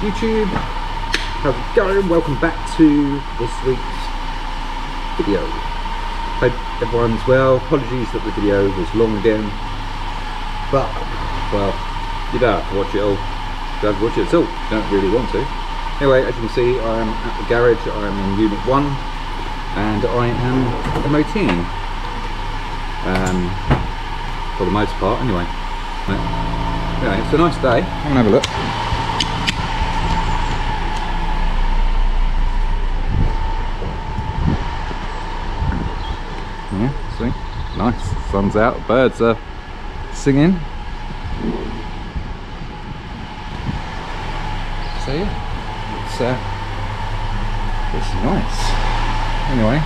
YouTube, how's it going? Welcome back to this week's video. Hope everyone's well. Apologies that the video was long again, but well, you don't have to watch it all. You don't have to watch it at all. You don't really want to. Anyway, as you can see, I am at the garage. I am in Unit 1 and I am MOTing. For the most part, anyway. Anyway, it's a nice day. Come and have a look. Yeah, see? Nice. Sun's out, birds are singing. So yeah, it's nice. Anyway,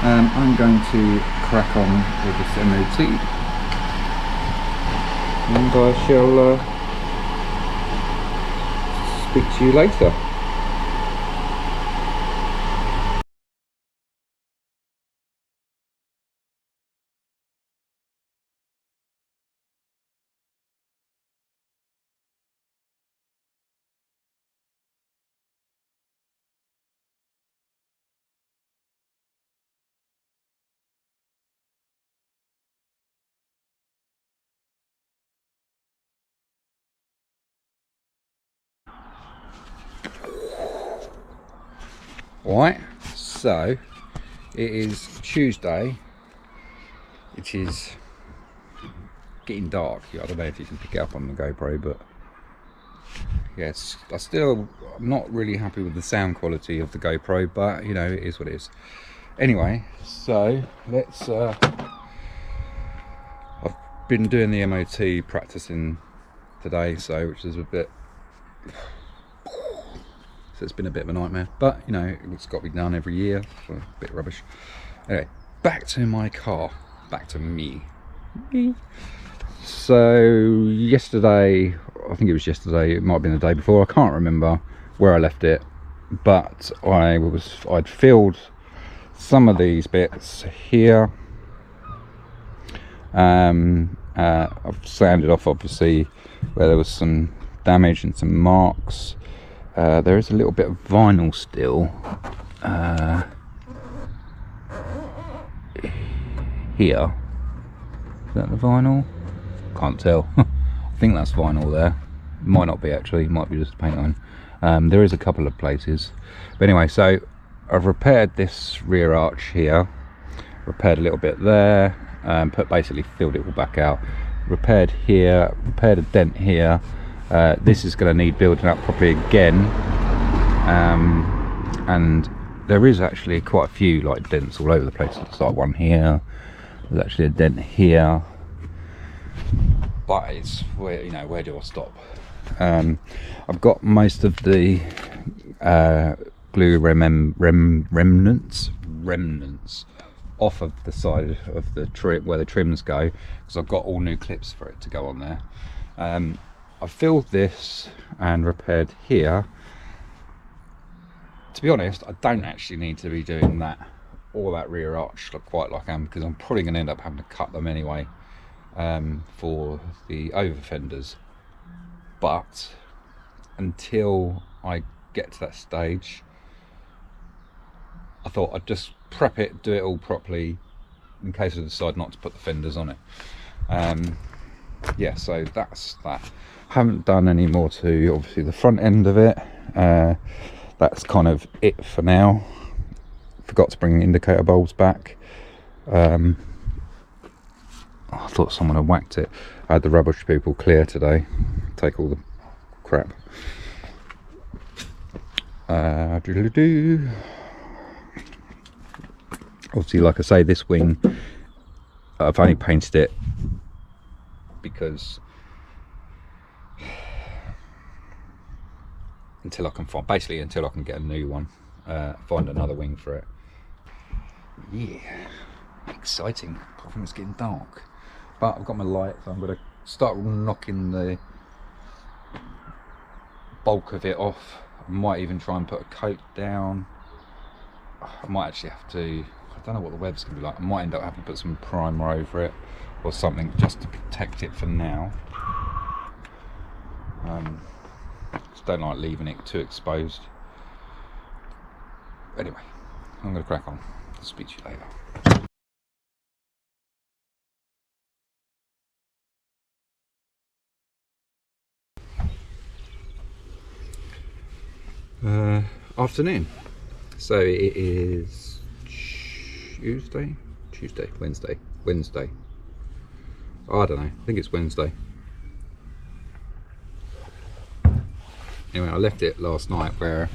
I'm going to crack on with this MOT, and I shall speak to you later. Right, so it is Tuesday. It is getting dark. I don't know if you can pick it up on the GoPro, but yes, I'm not really happy with the sound quality of the GoPro, but you know, it is what it is. Anyway, so let's I've been doing the MOT practicing today, so which is a bit, so it's been a bit of a nightmare, but you know, it's got to be done every year, so a bit rubbish. Anyway, back to my car, back to me. So yesterday, I think it was yesterday, it might have been the day before, I can't remember where I left it, but I'd filled some of these bits here. I've sanded off obviously where there was some damage and some marks. There is a little bit of vinyl still here. Is that the vinyl? Can't tell. I think that's vinyl there. Might not be actually, it might be just paint on. There is a couple of places. But anyway, so I've repaired this rear arch here, repaired a little bit there, basically filled it all back out, repaired here, repaired a dent here. This is going to need building up properly again, and there is actually quite a few like dents all over the place. There's like one here, there's actually a dent here, but it's where, you know, where do I stop? I've got most of the glue remnants off of the side of the trim where the trims go, because I've got all new clips for it to go on there. I've filled this and repaired here. To be honest, I don't actually need to be doing that or that rear arch quite like I am, because I'm probably going to end up having to cut them anyway for the over fenders. But until I get to that stage, I thought I'd just prep it, do it all properly in case I decide not to put the fenders on it. Yeah, so that's that. Haven't done any more to obviously the front end of it. That's kind of it for now. Forgot to bring the indicator bulbs back. I thought someone had whacked it. I had the rubbish people clear today, take all the crap. Obviously, like I say, this wing I've only painted it because until I can get a new one, find another wing for it. Yeah, exciting. I think it's getting dark, but I've got my light, so I'm going to start knocking the bulk of it off. I might even try and put a coat down. I might actually have to, I don't know what the weather's going to be like. I might end up having to put some primer over it or something just to protect it for now. Just don't like leaving it too exposed. Anyway, I'm going to crack on. I'll speak to you later. Afternoon. So it is Wednesday. Oh, I don't know. I think it's Wednesday. Anyway, I left it last night where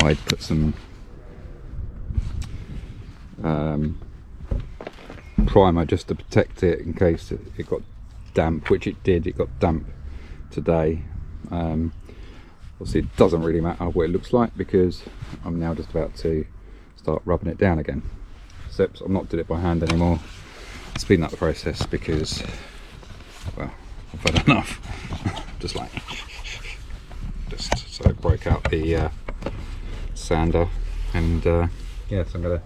I'd put some primer just to protect it in case it got damp, which it did. It got damp today. Obviously it doesn't really matter what it looks like because I'm now just about to start rubbing it down again, except I'm not doing it by hand anymore, speeding up the process because, well, I've had enough. Just so it broke out the sander, and yeah, so I'm going to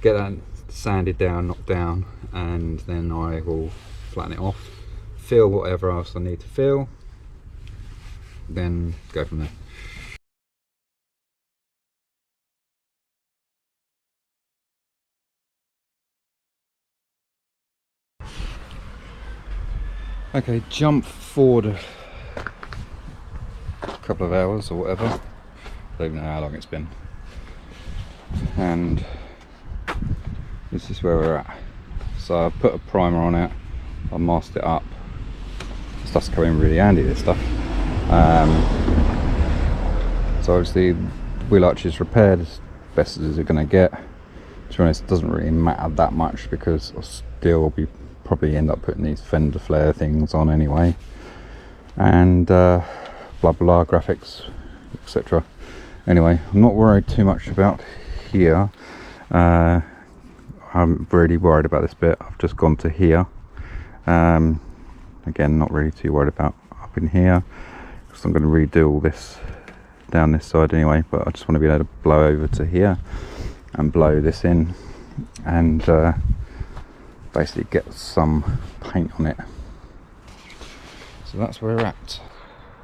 get that sanded down, knocked down, and then I will flatten it off, fill whatever else I need to fill, then go from there. Okay, jump forward a couple of hours or whatever. I don't even know how long it's been. And this is where we're at. So I put a primer on it, I masked it up. This stuff's coming really handy, this stuff. So obviously wheel arch is repaired as best as it's going to get. To be honest, it doesn't really matter that much because I'll still be probably end up putting these fender flare things on anyway, and blah blah graphics, etc. Anyway, I'm not worried too much about here. I'm really worried about this bit. I've just gone to here. Again, not really too worried about up in here because I'm going to redo all this down this side anyway, but I just want to be able to blow over to here and blow this in and basically get some paint on it. So that's where we're at.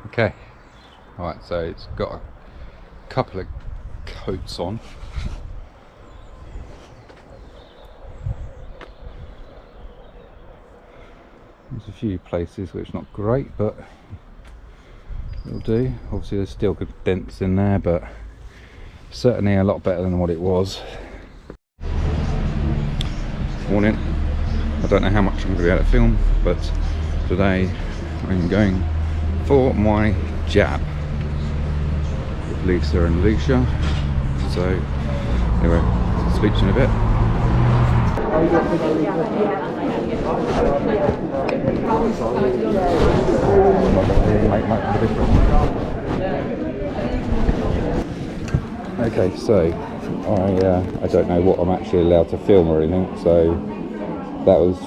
Okay, alright, so it's got a couple of coats on. There's a few places which are not great, but it'll do. Obviously there's still good dents in there, but certainly a lot better than what it was. Morning. I don't know how much I'm going to be able to film, but today I'm going for my jab with Lisa and Lucia. So anyway, speak to you in a bit. Okay, so I don't know what I'm actually allowed to film or anything, so that was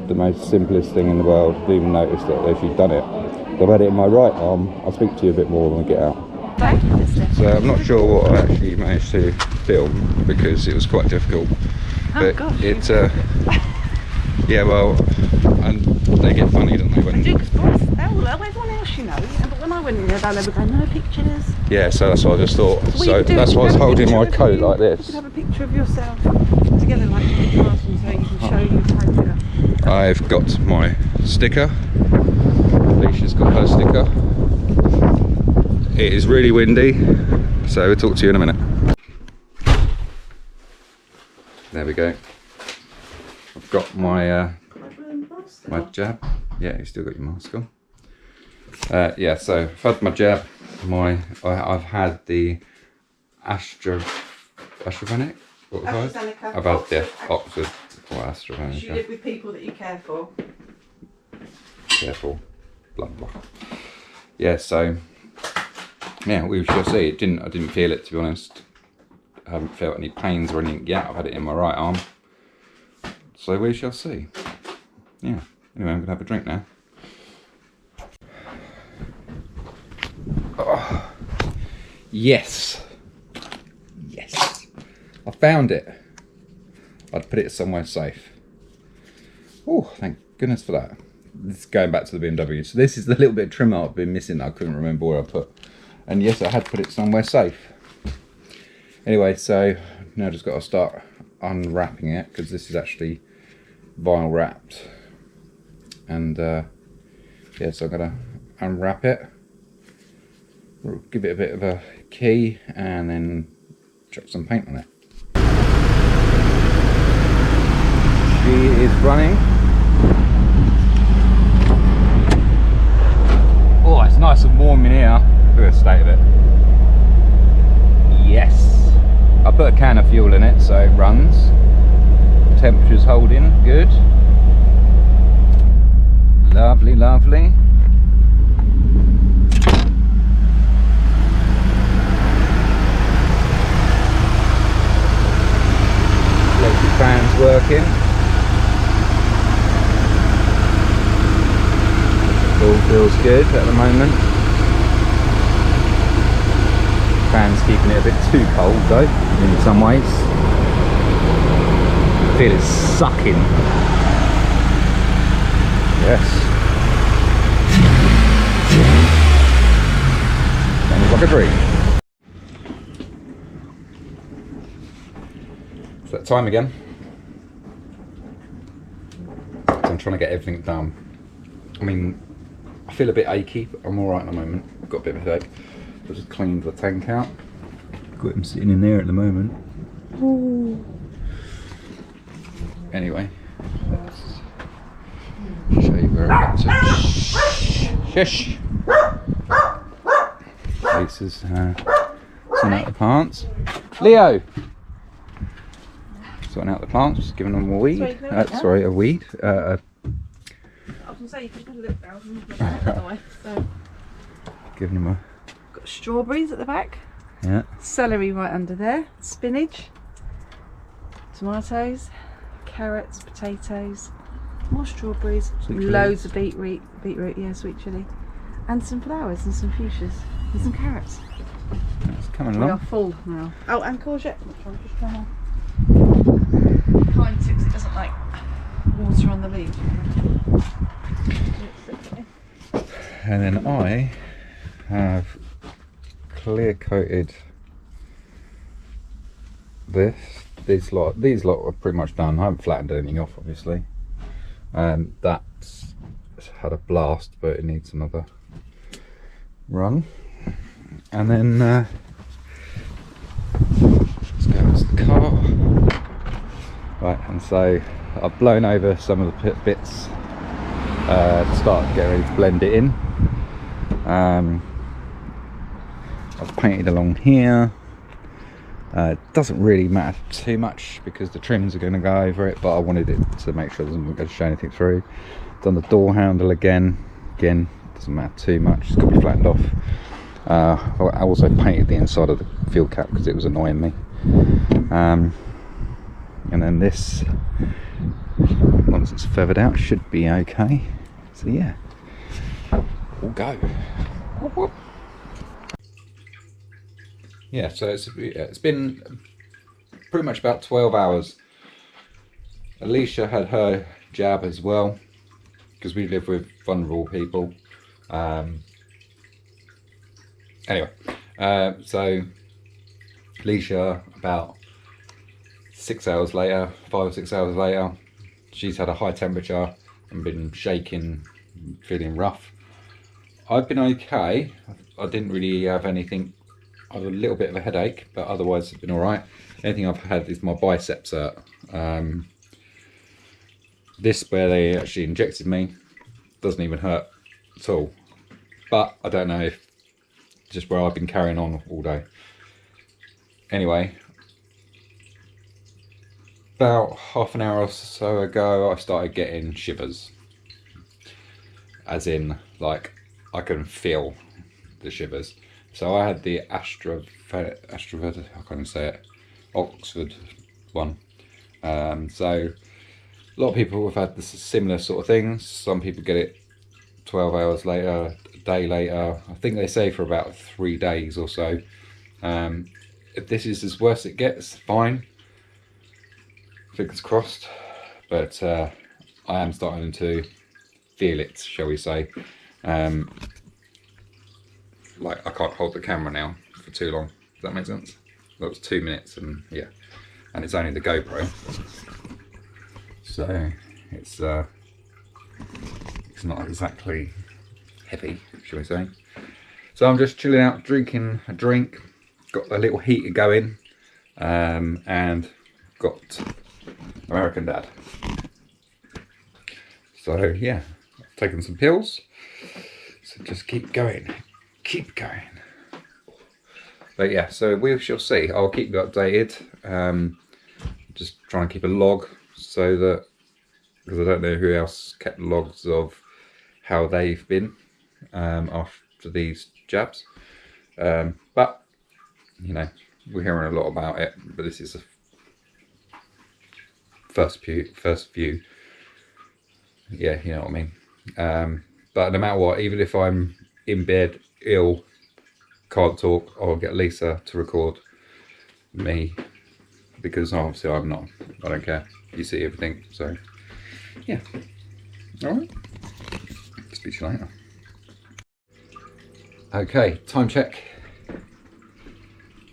the most simplest thing in the world. I didn't even notice that they've actually done it. So I've had it in my right arm. I'll speak to you a bit more when we get out. So I'm not sure what I actually managed to film because it was quite difficult. But it's yeah, well, and they get funny, don't they? When everyone else, you know. But when I went in there, they were going, no pictures. Yeah, so that's what I just thought. So that's why I was holding my coat like this. You can have a picture of yourself together like you did last one, so you can show your photo. I've got my sticker. Alicia's got her sticker. It is really windy, so we'll talk to you in a minute. There we go. I've got my my jab. Yeah, you still got your mask on. Yeah, so I've had my jab. I've had the AstraZeneca. What was it? I've had the Oxford or AstraZeneca. You live with people that you care for. Careful, blah blah. Yeah, so yeah, we shall see. I didn't feel it, to be honest. I haven't felt any pains or anything yet. I've had it in my right arm, so we shall see. Yeah. Anyway, I'm gonna have a drink now. Oh, yes, yes, I found it. I'd put it somewhere safe. Oh, thank goodness for that. this is going back to the BMW. So this is the little bit of trim I've been missing that I couldn't remember where I put. And yes, I had put it somewhere safe. Anyway, so now I've just got to start unwrapping it, because this is actually vinyl wrapped. And yeah, so I'm going to unwrap it, give it a bit of a key, and then chuck some paint on it. She is running. Oh, it's nice and warm in here. Look at the state of it. Yes. I put a can of fuel in it so it runs. Temperature's holding good. Lovely, lovely. Electric fan's working. All feels good at the moment. Fan's keeping it a bit too cold though, in some ways. I feel it sucking. Yes. Sounds like a dream. It's that time again. So I'm trying to get everything done. I mean, I feel a bit achy, but I'm alright at the moment. I've got a bit of a headache. I just cleaned the tank out. Got him sitting in there at the moment. Ooh. Anyway, let's show you where I'm up to. Shush! Lisa's sorting out the plants. Leo! Sorting out the plants, just giving them a weed. Sorry, a weed. I was going to say, you could put a little thousand, so. Giving them a... Got strawberries at the back. Yeah. Celery right under there. Spinach. Tomatoes. Carrots. Potatoes. More strawberries. Loads of beetroot. Beetroot, yeah, sweet chilli. And some flowers and some fuchsias. And some carrots. It's coming along. We are full now. Oh, and courgette. Which I'm just trying to... Kind to, because it doesn't like water on the leaves. And then I have clear coated these lot are pretty much done. I haven't flattened anything off, obviously. That's had a blast, but it needs another run. And then let's go into the car. Right, and so I've blown over some of the bits to start getting ready to blend it in. I've painted along here. It doesn't really matter too much because the trims are going to go over it, but I wanted it to make sure it doesn't go to show anything through. Done the door handle again, doesn't matter too much, it's got to be flattened off. I also painted the inside of the fuel cap because it was annoying me. And then this, once it's feathered out, should be okay. So yeah, we'll go. Whoop, whoop. Yeah, so it's been pretty much about 12 hours. Alicia had her jab as well, because we live with vulnerable people. Anyway, so Alicia, about 6 hours later, 5 or 6 hours later, she's had a high temperature and been shaking, feeling rough. I've been okay. I didn't really have anything. I had a little bit of a headache, but otherwise it's been all right. Anything I've had is my biceps hurt. This, where they actually injected me, doesn't even hurt at all. But I don't know if just where I've been carrying on all day. Anyway, about half an hour or so ago, I started getting shivers. As in, like, I can feel the shivers. So I had the Astraved, I can't even say it, Oxford one. So a lot of people have had this similar sort of things. Some people get it 12 hours later, a day later. I think they say for about 3 days or so. If this is as worse it gets, fine. Fingers crossed. But I am starting to feel it, shall we say. Like I can't hold the camera now for too long. Does that make sense? That was 2 minutes, and yeah, and it's only the GoPro, so it's not exactly heavy, shall we say. So I'm just chilling out, drinking a drink. Got a little heater going, and got American Dad. So yeah, I've taken some pills. So just keep going. Keep going. But yeah, so we shall see. I'll keep you updated. Just try and keep a log so that, because I don't know who else kept logs of how they've been after these jabs. But you know, we're hearing a lot about it. But this is a first view. Yeah, you know what I mean. But no matter what, even if I'm in bed, ill, can't talk, I'll get Lisa to record me, because obviously I don't care. You see everything, so yeah. Alright, speak to you later. Okay, time check.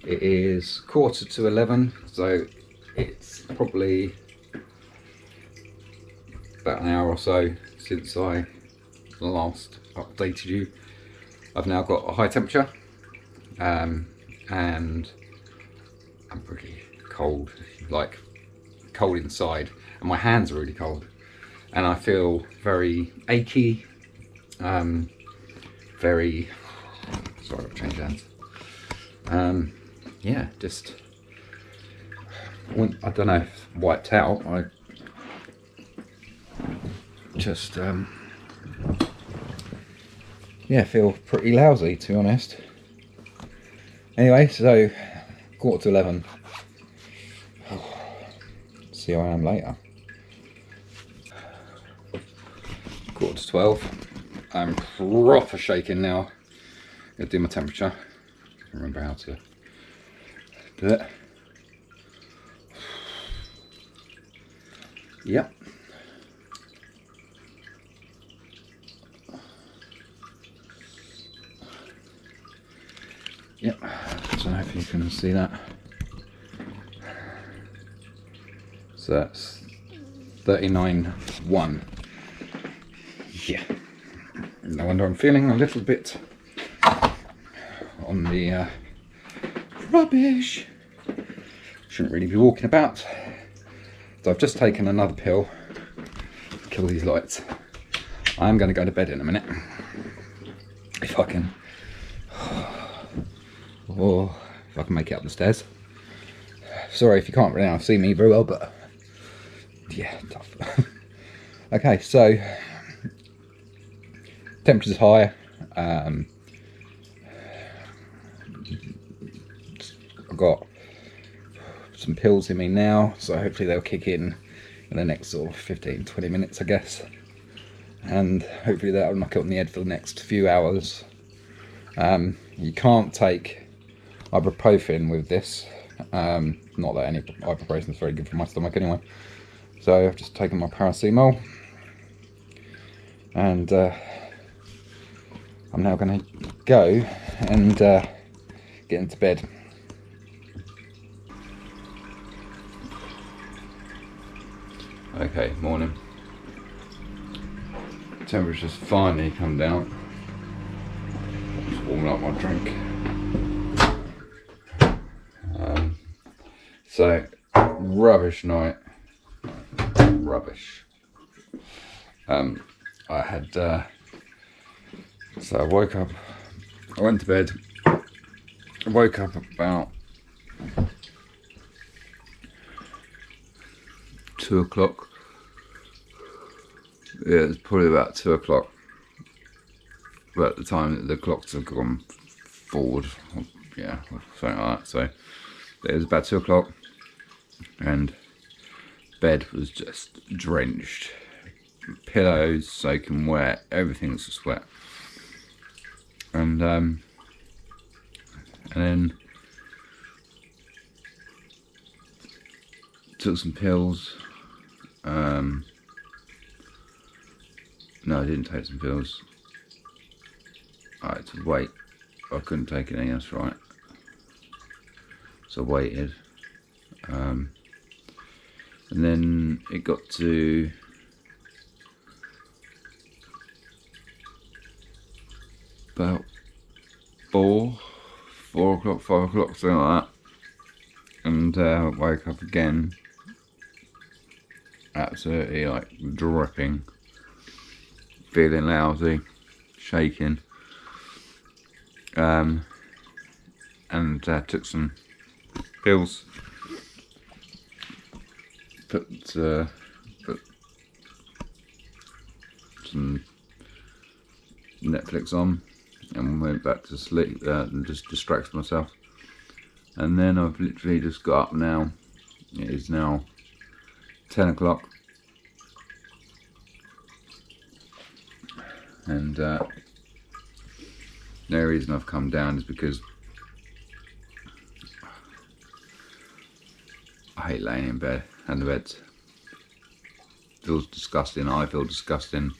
It is 11:15, so it's probably about an hour or so since I last updated you. I've now got a high temperature, and I'm pretty cold, like cold inside, and my hands are really cold, and I feel very achy, very, sorry, I've changed hands. Yeah, just, I don't know, wiped out. I just, yeah, feel pretty lousy, to be honest. Anyway, so 11:15. See how I am later. 12:15. I'm proper shaking now. Gonna do my temperature. Remember how to do it. Yep. Yep. I don't know if you can see that. So that's 39.1. Yeah. No wonder I'm feeling a little bit on the rubbish. Shouldn't really be walking about. So I've just taken another pill to kill these lights. I'm going to go to bed in a minute, if I can, or if I can make it up the stairs. Sorry if you can't really now see me very well, but yeah, tough. Okay, so temperature's high. I've got some pills in me now, so hopefully they'll kick in the next sort of 15-20 minutes, I guess, and hopefully that'll knock it on the head for the next few hours. You can't take ibuprofen with this, not that any ibuprofen is very good for my stomach anyway, so I've just taken my paracetamol, and I'm now going to go and get into bed. Okay, morning. Temperature's finally come down. Just warming up my drink. So, rubbish night. Rubbish. I had, so I woke up, I went to bed, I woke up about 2 o'clock. Yeah, it was probably about 2 o'clock. But at the time that the clocks have gone forward, yeah, something like that. So it was about 2 o'clock, and bed was just drenched. Pillows soaking wet, everything's just wet. And then took some pills. No, I didn't take some pills. I had to wait. I couldn't take anything, that's right. So I waited. And then it got to about 4 o'clock, 5 o'clock, something like that. And woke up again, absolutely like dripping, feeling lousy, shaking. And took some pills, put some Netflix on, and went back to sleep and just distracted myself. And then I've literally just got up now. It is now 10 o'clock, and the reason I've come down is because I hate laying in bed, and the bed feels disgusting. I feel disgusting.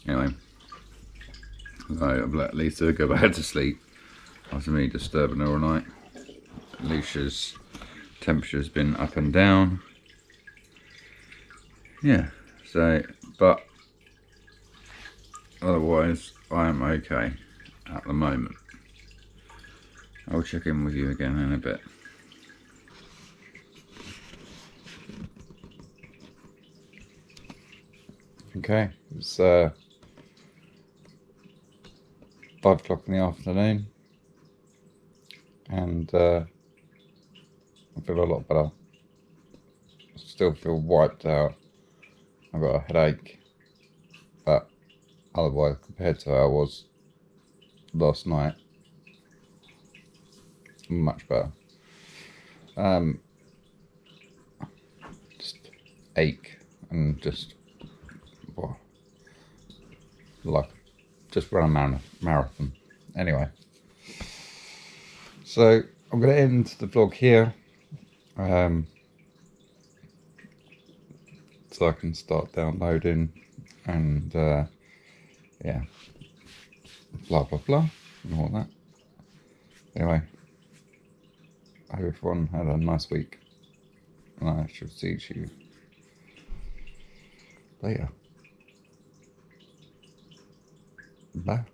Anyway, I've let Lisa go back to sleep after me disturbing her all night. Alicia's temperature's been up and down. Yeah, so, but otherwise I am okay at the moment. I'll check in with you again in a bit. Okay, it's 5 o'clock in the afternoon, and I feel a lot better. Still feel wiped out. I've got a headache, but otherwise, compared to how I was last night, much better. Just ache and just, well, like just run a marathon. Anyway, so I'm going to end the vlog here, so I can start downloading and yeah, blah blah blah and all that. Anyway, I hope everyone had a nice week, and I shall see you later. Bye.